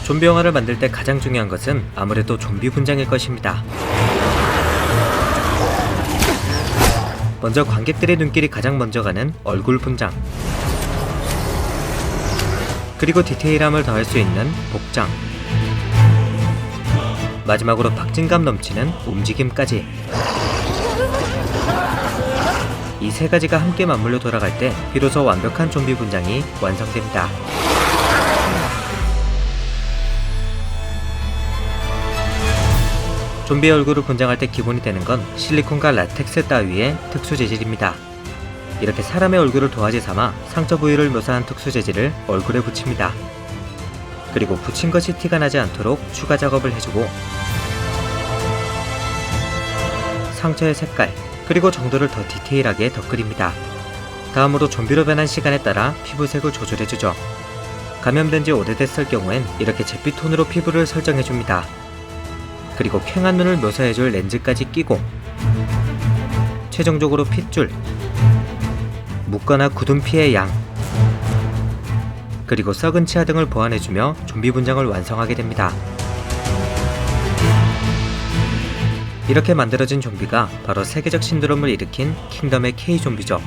좀비 영화를 만들 때 가장 중요한 것은 아무래도 좀비 분장일 것입니다. 먼저 관객들의 눈길이 가장 먼저 가는 얼굴 분장, 그리고 디테일함을 더할 수 있는 복장, 마지막으로 박진감 넘치는 움직임까지. 이 세 가지가 함께 맞물려 돌아갈 때 비로소 완벽한 좀비 분장이 완성됩니다. 좀비의 얼굴을 분장할 때 기본이 되는 건 실리콘과 라텍스 따위의 특수 재질입니다. 이렇게 사람의 얼굴을 도화지 삼아 상처 부위를 묘사한 특수 재질을 얼굴에 붙입니다. 그리고 붙인 것이 티가 나지 않도록 추가 작업을 해주고 상처의 색깔 그리고 정도를 더 디테일하게 덧그립니다. 다음으로 좀비로 변한 시간에 따라 피부색을 조절해주죠. 감염된 지 오래됐을 경우엔 이렇게 잿빛 톤으로 피부를 설정해줍니다. 그리고 퀭한 눈을 묘사해줄 렌즈까지 끼고 최종적으로 핏줄, 묻거나 굳은 피의 양, 그리고 썩은 치아 등을 보완해주며 좀비 분장을 완성하게 됩니다. 이렇게 만들어진 좀비가 바로 세계적 신드롬을 일으킨 킹덤의 K-좀비죠.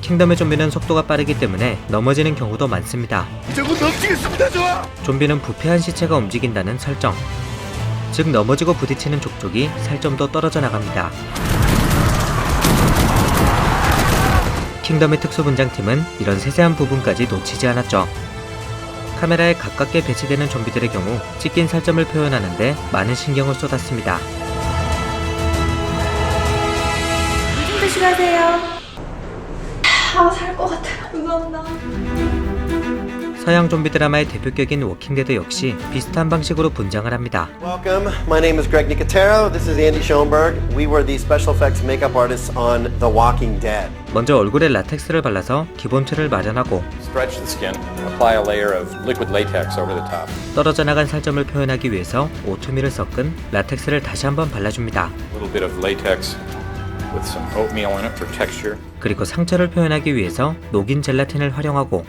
킹덤의 좀비는 속도가 빠르기 때문에 넘어지는 경우도 많습니다. 이제 곧 넘치겠습니다, 저! 좀비는 부패한 시체가 움직인다는 설정, 즉 넘어지고 부딪히는 족족이 살점도 떨어져 나갑니다. 킹덤의 특수분장팀은 이런 세세한 부분까지 놓치지 않았죠. 카메라에 가깝게 배치되는 좀비들의 경우 찢긴 살점을 표현하는데 많은 신경을 쏟았습니다. 좀 조심하세요. 살 것 같아요. 죄송합니다. 서양 좀비 드라마의 대표격인 워킹데드 역시 비슷한 방식으로 분장을 합니다. Welcome. My name is Greg Nicotero. This is Andy Schoenberg. We were the special effects makeup artists on The Walking Dead. 먼저 얼굴에 라텍스를 발라서 기본틀을 마련하고 Stretch the skin, apply a layer of liquid latex over the top. 떨어져 나간 살점을 표현하기 위해서 오트밀을 섞은 라텍스를 다시 한번 발라줍니다. A little bit of latex with some oatmeal in it for texture. 그리고 상처를 표현하기 위해서 녹인 젤라틴을 활용하고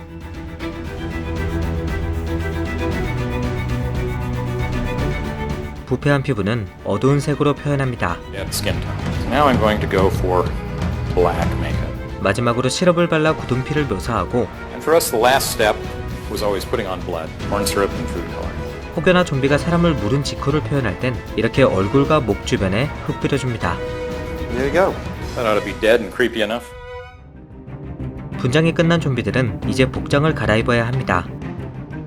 부패한 피부는 어두운 색으로 표현합니다. Dead skin tone. So now I'm going to go for black makeup. 마지막으로 시럽을 발라 굳은 피를 묘사하고 And for us, the last step was always putting on blood, corn syrup, and food color. 혹여나 좀비가 사람을 물은 직후를 표현할 땐 이렇게 얼굴과 목 주변에 흙 뿌려줍니다. There you go. That ought to be dead and creepy enough. 분장이 끝난 좀비들은 이제 복장을 갈아입어야 합니다.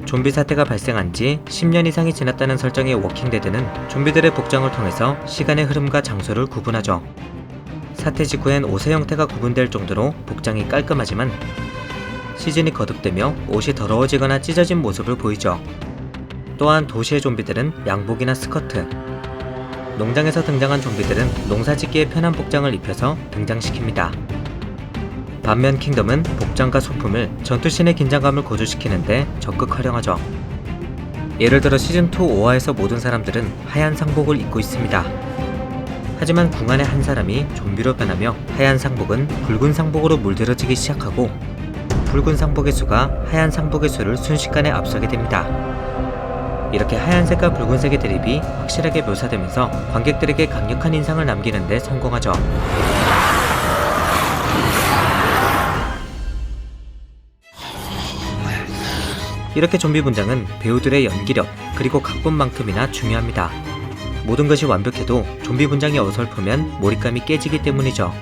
좀비 사태가 발생한 지 10년 이상이 지났다는 설정의 워킹데드는 좀비들의 복장을 통해서 시간의 흐름과 장소를 구분하죠. 사태 직후엔 옷의 형태가 구분될 정도로 복장이 깔끔하지만 시즌이 거듭되며 옷이 더러워지거나 찢어진 모습을 보이죠. 또한 도시의 좀비들은 양복이나 스커트, 농장에서 등장한 좀비들은 농사짓기에 편한 복장을 입혀서 등장시킵니다. 반면 킹덤은 복장과 소품을 전투씬의 긴장감을 고조시키는데 적극 활용하죠. 예를 들어 시즌2 5화에서 모든 사람들은 하얀 상복을 입고 있습니다. 하지만 궁안의 한 사람이 좀비로 변하며 하얀 상복은 붉은 상복으로 물들어지기 시작하고 붉은 상복의 수가 하얀 상복의 수를 순식간에 앞서게 됩니다. 이렇게 하얀색과 붉은색의 대립이 확실하게 묘사되면서 관객들에게 강력한 인상을 남기는 데 성공하죠. 이렇게 좀비 분장은 배우들의 연기력 그리고 각본만큼이나 중요합니다. 모든 것이 완벽해도 좀비 분장이 어설프면 몰입감이 깨지기 때문이죠.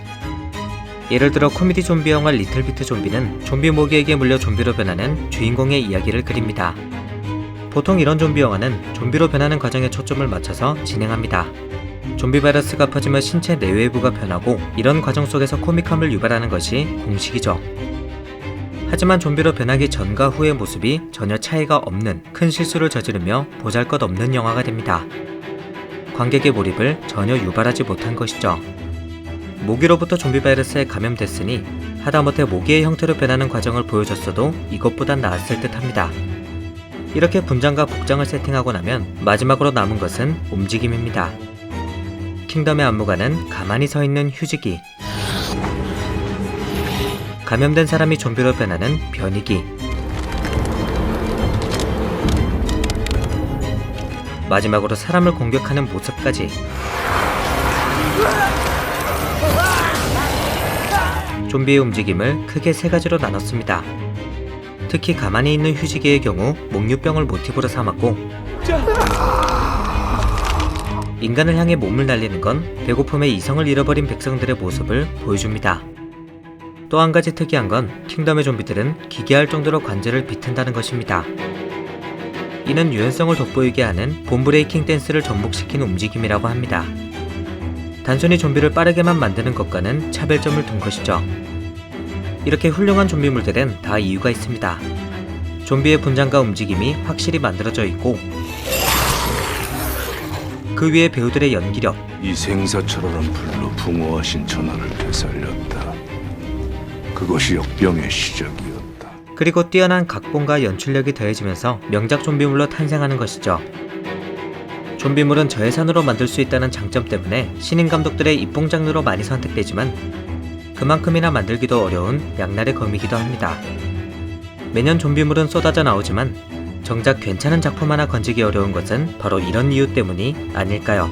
예를 들어 코미디 좀비 영화 리틀비트 좀비는 좀비 모기에게 물려 좀비로 변하는 주인공의 이야기를 그립니다. 보통 이런 좀비 영화는 좀비로 변하는 과정에 초점을 맞춰서 진행합니다. 좀비 바이러스가 퍼지며 신체 내외부가 변하고 이런 과정 속에서 코믹함을 유발하는 것이 공식이죠. 하지만 좀비로 변하기 전과 후의 모습이 전혀 차이가 없는 큰 실수를 저지르며 보잘것없는 영화가 됩니다. 관객의 몰입을 전혀 유발하지 못한 것이죠. 모기로부터 좀비 바이러스에 감염됐으니 하다못해 모기의 형태로 변하는 과정을 보여줬어도 이것보단 나았을 듯 합니다. 이렇게 분장과 복장을 세팅하고 나면 마지막으로 남은 것은 움직임입니다. 킹덤의 안무가는 가만히 서 있는 휴지기, 감염된 사람이 좀비로 변하는 변이기, 마지막으로 사람을 공격하는 모습까지. 좀비의 움직임을 크게 세 가지로 나눴습니다. 특히 가만히 있는 휴지개의 경우 목류병을 모티브로 삼았고, 인간을 향해 몸을 날리는 건 배고픔에 이성을 잃어버린 백성들의 모습을 보여줍니다. 또 한 가지 특이한 건 킹덤의 좀비들은 기괴할 정도로 관절을 비튼다는 것입니다. 이는 유연성을 돋보이게 하는 봄브레이킹 댄스를 접목시킨 움직임이라고 합니다. 단순히 좀비를 빠르게만 만드는 것과는 차별점을 둔 것이죠. 이렇게 훌륭한 좀비물들엔 다 이유가 있습니다. 좀비의 분장과 움직임이 확실히 만들어져 있고, 그 위에 배우들의 연기력, 이 생사철월한 불로 붕어하신 전하를 되살렸다. 그것이 역병의 시작이었다. 그리고 뛰어난 각본과 연출력이 더해지면서 명작 좀비물로 탄생하는 것이죠. 좀비물은 저예산으로 만들 수 있다는 장점 때문에 신인 감독들의 입봉 장르로 많이 선택되지만 그만큼이나 만들기도 어려운 양날의 검이기도 합니다. 매년 좀비물은 쏟아져 나오지만 정작 괜찮은 작품 하나 건지기 어려운 것은 바로 이런 이유 때문이 아닐까요?